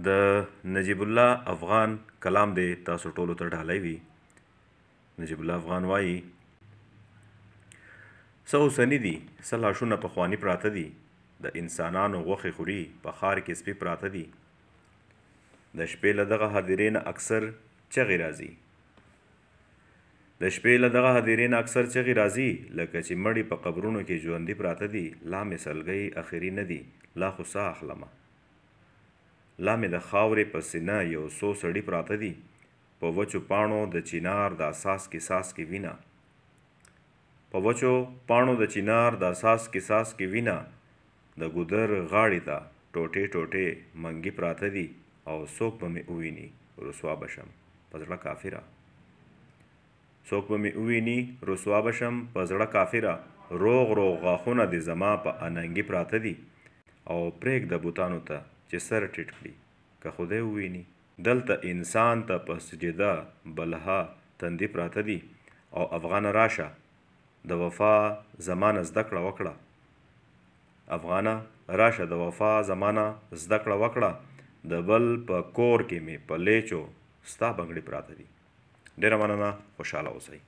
د نجیب الله افغان کلام دی تاسو ټولو ته ډالۍ وي. نجیب الله افغان وایي څه اوسني دي څه لاشونه پخواني پراته دي، د انسانانو غوښې خوري په ښار کې سپي پراته دي. د شپې له دغه هدیرې نه اکثر چغې راځي، د شپې له دغه هدیرې نه اکثر چغې راځي، لکه چې مړي په قبرونو کې ژوندي پراته دي. لا مې سلګۍ اخري نه دي، لا خو ساه اخلمه. لا مې د خاورې په سینه یو څو سړي پراته دي، په وچو پاڼو د چینار د اساس کې وینه، په وچو پاڼو د چینار د اساس کې وینه. د ګودر غاړې ته ټوټې ټوټې منګي پراته دي، او څوک به مې وویني رسوا بشم په زړه کافره. څوک به مې وویني رسوا بشم په زړه کافره. روغ روغ غاښونه د زما په اننګي پراته دي، او پرېږده بوتانو ته چې سر ټیټ کړي که خدای وویني. دلته انسان ته په سجده بلها تندي پراته دي، او افغانه راشه د وفا زمانه زده کړه وکړه. افغانه راشه د وفا زمانه زده کړه وکړه. د بل په کور کې مې په لیچو ستا بنګړي پراته دي. ډېره مننه، خوشحاله اوسئ.